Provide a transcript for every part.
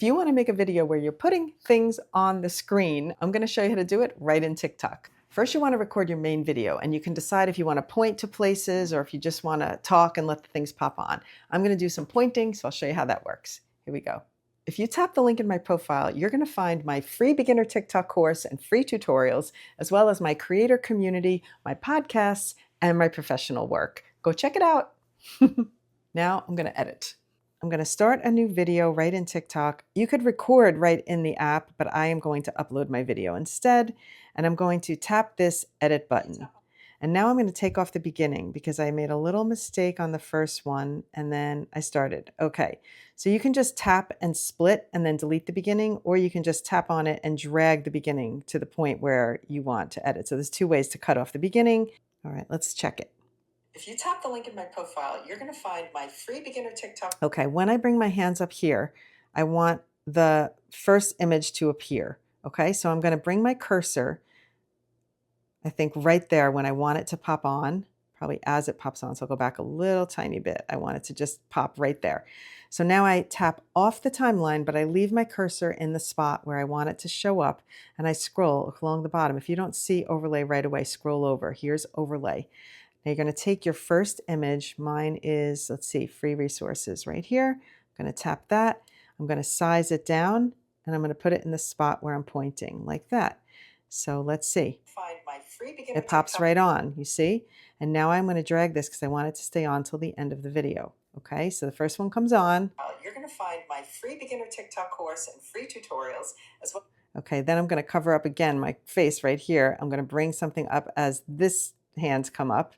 If you want to make a video where you're putting things on the screen, I'm going to show you how to do it right in TikTok. First, you want to record your main video, and you can decide if you want to point to places or if you just want to talk and let the things pop on. I'm going to do some pointing, so I'll show you how that works. Here we go. If you tap the link in my profile, you're going to find my free beginner TikTok course and free tutorials, as well as my creator community, my podcasts, and my professional work. Go check it out. Now I'm going to edit. I'm going to start a new video right in TikTok. You could record right in the app, but I am going to upload my video instead. And I'm going to tap this edit button. And now I'm going to take off the beginning because I made a little mistake on the first one and then I started. Okay, so you can just tap and split and then delete the beginning, or you can just tap on it and drag the beginning to the point where you want to edit. So there's two ways to cut off the beginning. All right, let's check it. If you tap the link in my profile, you're going to find my free beginner TikTok. Okay, when I bring my hands up here, I want the first image to appear. Okay, so I'm going to bring my cursor, I think right there when I want it to pop on, probably as it pops on. So I'll go back a little tiny bit. I want it to just pop right there. So now I tap off the timeline, but I leave my cursor in the spot where I want it to show up, and I scroll along the bottom. If you don't see overlay right away, scroll over. Here's overlay. Now you're going to take your first image. Mine is, let's see, free resources right here. I'm going to tap that. I'm going to size it down, and I'm going to put it in the spot where I'm pointing, like that. So let's see. Find my free beginner it pops right on, you see? And now I'm going to drag this because I want it to stay on till the end of the video. Okay, so the first one comes on. You're going to find my free beginner TikTok course and free tutorials as well. Okay, then I'm going to cover up again my face right here. I'm going to bring something up as this hands come up.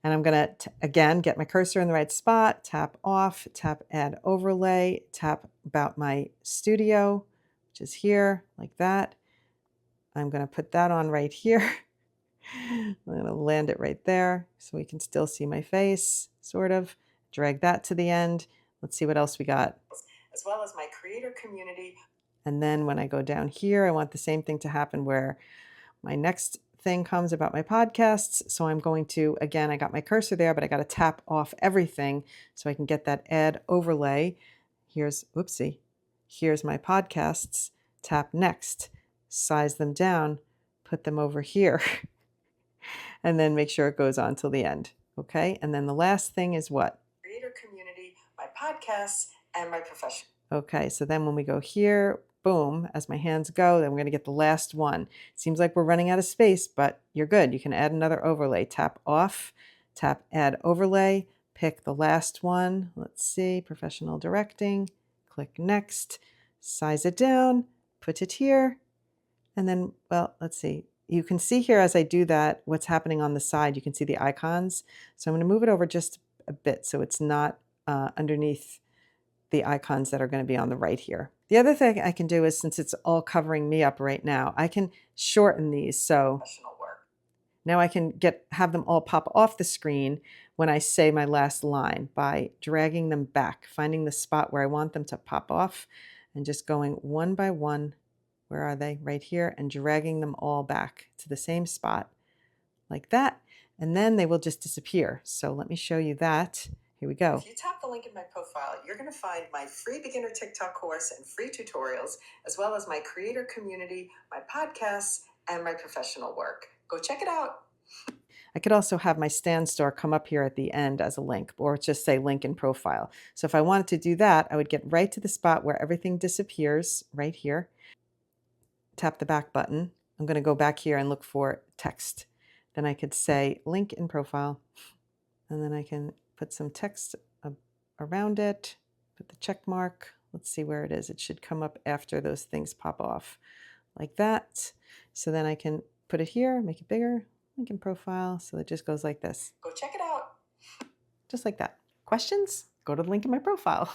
And I'm going to, again, get my cursor in the right spot, tap off, tap add overlay, tap about my studio, which is here, like that. I'm going to put that on right here. I'm going to land it right there so we can still see my face, sort of. Drag that to the end. Let's see what else we got. As well as my creator community. And then when I go down here, I want the same thing to happen where my next thing comes about my podcasts. So I'm going to, again, I got my cursor there, but I got to tap off everything so I can get that add overlay. Here's, whoopsie, here's my podcasts. Tap next, size them down, put them over here, and then make sure it goes on till the end. Okay, and then the last thing is what? Creator community, my podcasts, and my profession. Okay, so then when we go here, boom, as my hands go, then we're going to get the last one. Seems like we're running out of space, but you're good. You can add another overlay. Tap off, tap add overlay, pick the last one. Let's see, professional directing. Click next, size it down, put it here, and then, well, let's see. You can see here as I do that, what's happening on the side. You can see the icons. So I'm going to move it over just a bit so it's not underneath the icons that are going to be on the right here. The other thing I can do is, since it's all covering me up right now, I can shorten these. So now I can have them all pop off the screen when I say my last line by dragging them back, finding the spot where I want them to pop off, and just going one by one. Where are they? Right here, and dragging them all back to the same spot like that. And then they will just disappear. So let me show you that. Here we go. If you tap the link in my profile, you're going to find my free beginner TikTok course and free tutorials, as well as my creator community, my podcasts, and my professional work. Go check it out. I could also have my Stand Store come up here at the end as a link, or just say link in profile. So if I wanted to do that, I would get right to the spot where everything disappears, right here. Tap the back button. I'm going to go back here and look for text. Then I could say link in profile, and then I can put some text around it, put the check mark. Let's see where it is. It should come up after those things pop off like that. So then I can put it here, make it bigger, link in profile. So it just goes like this. Go check it out. Just like that. Questions? Go to the link in my profile.